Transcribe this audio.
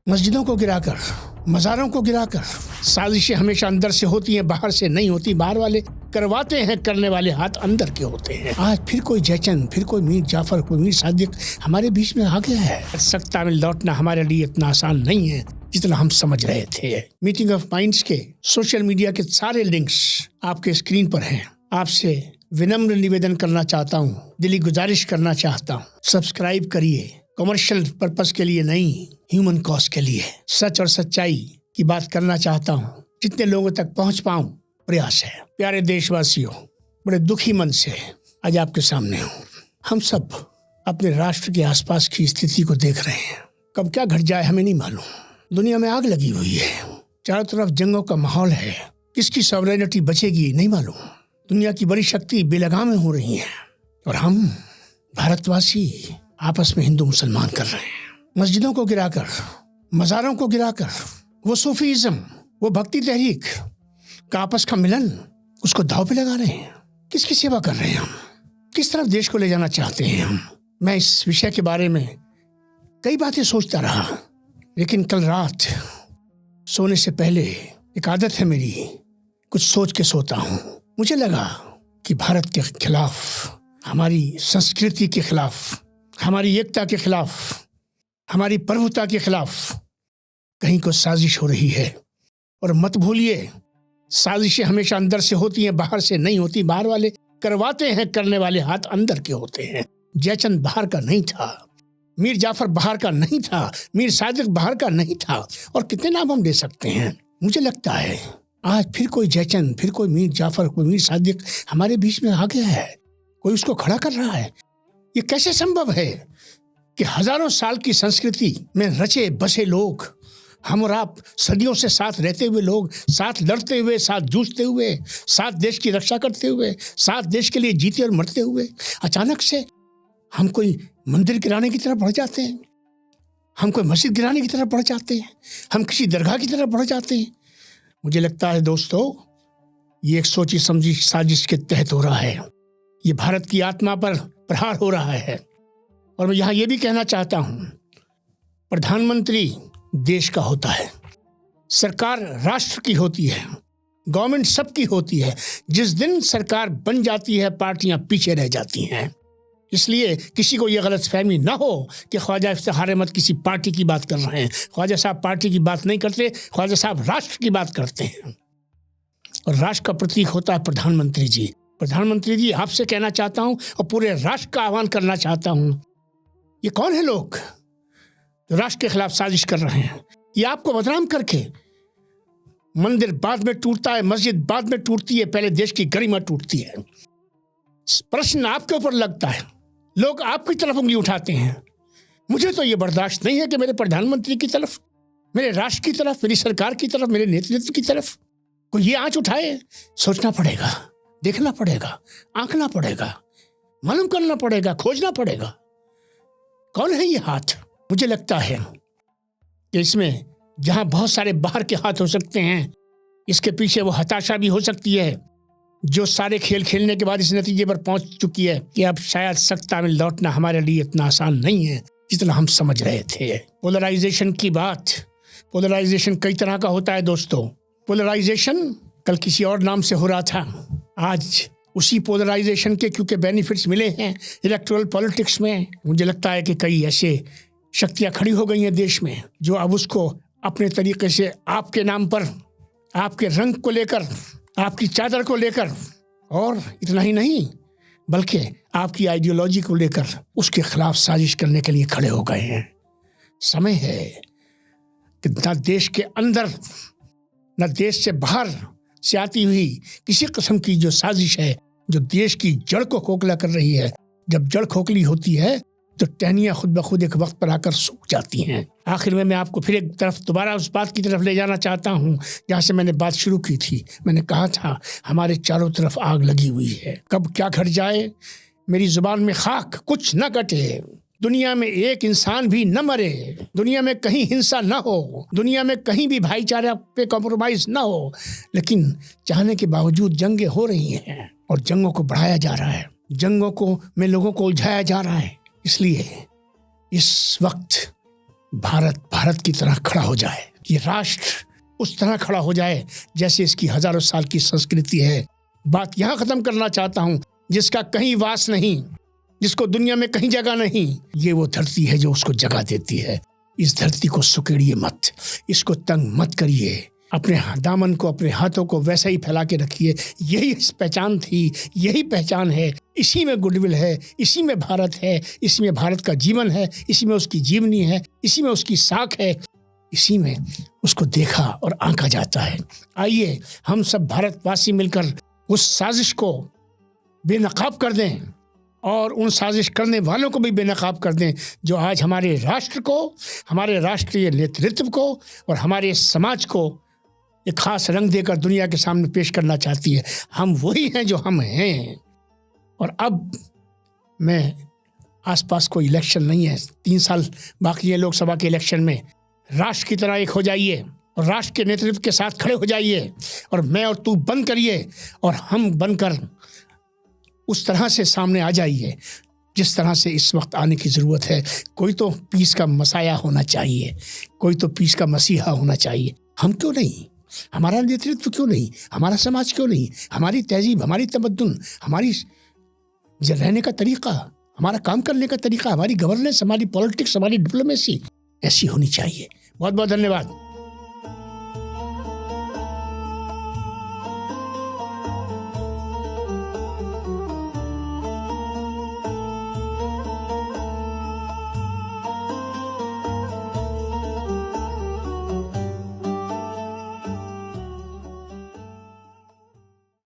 मस्जिदों को गिराकर, मज़ारों को गिराकर, साजिशें हमेशा अंदर से होती हैं, बाहर से नहीं होती। बाहर वाले करवाते हैं, करने वाले हाथ अंदर के होते हैं। आज फिर कोई जयचंद, फिर कोई मीर जाफर, कोई मीर सादिक हमारे बीच में आ गया है। सत्ता में लौटना हमारे लिए इतना आसान नहीं है जितना हम समझ रहे थे। मीटिंग ऑफ माइंड्स के सोशल मीडिया के सारे लिंक्स आपके स्क्रीन पर हैं। आपसे विनम्र निवेदन करना चाहता हूँ, दिली गुजारिश करना चाहता हूँ, सब्सक्राइब करिए। कमर्शियल पर्पस के लिए नहीं, ह्यूमन कॉज के लिए सच और सच्चाई की बात करना चाहता हूँ। जितने लोगों तक पहुँच पाऊँ प्रयास है। प्यारे देशवासियों, बड़े दुखी मन से आज आपके सामने हूँ। हम सब अपने राष्ट्र के आसपास की स्थिति को देख रहे हैं। कब क्या घट जाए हमें नहीं मालूम। दुनिया में आग लगी हुई है, चारों तरफ जंगों का माहौल है। किसकी सॉवरेनिटी बचेगी नहीं मालूम। दुनिया की बड़ी शक्ति बेलगामें हो रही हैं और हम भारतवासी आपस में हिंदू मुसलमान कर रहे हैं। मस्जिदों को गिराकर, मज़ारों को गिराकर, वो सूफीज़म, वो भक्ति तहरीक का आपस का मिलन, उसको दांव पे लगा रहे हैं। किसकी सेवा कर रहे हैं हम? किस तरफ देश को ले जाना चाहते हैं हम? मैं इस विषय के बारे में कई बातें सोचता रहा, लेकिन कल रात सोने से पहले एक आदत है मेरी, कुछ सोच के सोता हूँ। मुझे लगा कि भारत के खिलाफ, हमारी संस्कृति के खिलाफ, हमारी एकता के खिलाफ, हमारी प्रभुता के खिलाफ कहीं को साजिश हो रही है। और मत भूलिए, साजिशें हमेशा अंदर से होती हैं, बाहर से नहीं होती। बाहर वाले करवाते हैं, करने वाले हाथ अंदर के होते हैं। जयचंद बाहर का नहीं था, मीर जाफर बाहर का नहीं था, मीर सादिक बाहर का नहीं था, और कितने नाम हम ले सकते हैं। मुझे लगता है आज फिर कोई जयचंद, फिर कोई मीर जाफर, कोई मीर सादिक हमारे बीच में आ गया है। कोई उसको खड़ा कर रहा है। ये कैसे संभव है कि हजारों साल की संस्कृति में रचे बसे लोग, हम और आप सदियों से साथ रहते हुए लोग, साथ लड़ते हुए, साथ जूझते हुए, साथ देश की रक्षा करते हुए, साथ देश के लिए जीते और मरते हुए, अचानक से हम कोई मंदिर गिराने की तरफ बढ़ जाते हैं, हम कोई मस्जिद गिराने की तरफ बढ़ जाते हैं, हम किसी दरगाह की तरफ बढ़ जाते हैं। मुझे लगता है दोस्तों, ये एक सोची समझी साजिश के तहत हो रहा है। ये भारत की आत्मा पर प्रहार हो रहा है। और मैं यहाँ ये भी कहना चाहता हूँ, प्रधानमंत्री देश का होता है, सरकार राष्ट्र की होती है, गवर्नमेंट सबकी होती है। जिस दिन सरकार बन जाती है, पार्टियां पीछे रह जाती हैं। इसलिए किसी को ये गलतफहमी ना हो कि ख्वाजा इफ्तिखार अहमद किसी पार्टी की बात कर रहे हैं। ख्वाजा साहब पार्टी की बात नहीं करते, ख्वाजा साहब राष्ट्र की बात करते हैं। और राष्ट्र का प्रतीक होता है प्रधानमंत्री जी। प्रधानमंत्री जी, आपसे कहना चाहता हूं और पूरे राष्ट्र का आह्वान करना चाहता हूं, ये कौन है लोग जो राष्ट्र के खिलाफ साजिश कर रहे हैं? ये आपको बदनाम करके, मंदिर बाद में टूटता है, मस्जिद बाद में टूटती है, पहले देश की गरिमा टूटती है। प्रश्न आपके ऊपर लगता है, लोग आपकी तरफ उंगली उठाते हैं। मुझे तो ये बर्दाश्त नहीं है कि मेरे प्रधानमंत्री की तरफ, मेरे राष्ट्र की तरफ, मेरी सरकार की तरफ, मेरे नेतृत्व की तरफ कोई ये आंच उठाए। सोचना पड़ेगा, देखना पड़ेगा, आंकना पड़ेगा, मालूम करना पड़ेगा, खोजना पड़ेगा कौन है ये हाथ। मुझे लगता है कि इसमें जहां बहुत सारे बाहर के हाथ हो सकते हैं, इसके पीछे वो हताशा भी हो सकती है जो सारे खेल खेलने के बाद इस नतीजे पर पहुंच चुकी है कि अब शायद सत्ता में लौटना हमारे लिए इतना आसान नहीं है जितना हम समझ रहे थे। पोलराइजेशन की बात, पोलराइजेशन कई तरह का होता है दोस्तों। पोलराइजेशन कल किसी और नाम से हो रहा था, आज उसी पोलराइजेशन के क्योंकि बेनिफिट्स मिले हैं इलेक्टोरल पॉलिटिक्स में, मुझे लगता है कि कई ऐसे शक्तियां खड़ी हो गई हैं देश में जो अब उसको अपने तरीके से आपके नाम पर, आपके रंग को लेकर, आपकी चादर को लेकर, और इतना ही नहीं बल्कि आपकी आइडियोलॉजी को लेकर उसके खिलाफ साजिश करने के लिए खड़े हो गए हैं। समय है कि न देश के अंदर न देश से बाहर से आती हुई किसी किस्म की जो साजिश है, जो देश की जड़ को खोखला कर रही है, जब जड़ खोखली होती है तो टहनियाँ खुद ब खुद एक वक्त पर आकर सूख जाती हैं। आखिर में मैं आपको फिर एक तरफ दोबारा उस बात की तरफ ले जाना चाहता हूँ जहाँ से मैंने बात शुरू की थी। मैंने कहा था हमारे चारों तरफ आग लगी हुई है, कब क्या घट जाए मेरी जुबान में खाक कुछ न कटे, दुनिया में एक इंसान भी न मरे, दुनिया में कहीं हिंसा न हो, दुनिया में कहीं भी भाईचारा पे कॉम्प्रोमाइज न हो, लेकिन चाहने के बावजूद जंगें हो रही हैं और जंगों को बढ़ाया जा रहा है, जंगों को में लोगों को उलझाया जा रहा है। इसलिए इस वक्त भारत भारत की तरह खड़ा हो जाए, ये राष्ट्र उस तरह खड़ा हो जाए जैसे इसकी हजारों साल की संस्कृति है। बात यहाँ खत्म करना चाहता हूँ, जिसका कहीं वास नहीं, जिसको दुनिया में कहीं जगह नहीं, ये वो धरती है जो उसको जगह देती है। इस धरती को सुकेड़िए मत, इसको तंग मत करिए, अपने दामन को, अपने हाथों को वैसा ही फैला के रखिए। यही पहचान थी, यही पहचान है, इसी में गुडविल है, इसी में भारत है, इसी में भारत का जीवन है, इसी में उसकी जीवनी है, इसी में उसकी साख है, इसी में उसको देखा और आंका जाता है। आइए हम सब भारतवासी मिलकर उस साजिश को बेनकाब कर दें और उन साजिश करने वालों को भी बेनकाब कर दें जो आज हमारे राष्ट्र को, हमारे राष्ट्रीय नेतृत्व को और हमारे समाज को एक खास रंग देकर दुनिया के सामने पेश करना चाहती है। हम वही हैं जो हम हैं। और अब मैं आसपास कोई इलेक्शन नहीं है, 3 साल बाकी है लोकसभा के इलेक्शन में। राष्ट्र की तरह एक हो जाइए और राष्ट्र के नेतृत्व के साथ खड़े हो जाइए और मैं और तू बंद करिए और हम बनकर उस तरह से सामने आ जाइए जिस तरह से इस वक्त आने की ज़रूरत है। कोई तो पीस का मसाया होना चाहिए, कोई तो पीस का मसीहा होना चाहिए। हम क्यों नहीं? हमारा नेतृत्व क्यों नहीं? हमारा समाज क्यों नहीं? हमारी तहजीब, हमारी तमद्दुन, हमारी रहने का तरीका, हमारा काम करने का तरीका, हमारी गवर्नेंस, हमारी पॉलिटिक्स, हमारी डिप्लोमेसी ऐसी होनी चाहिए। बहुत बहुत धन्यवाद।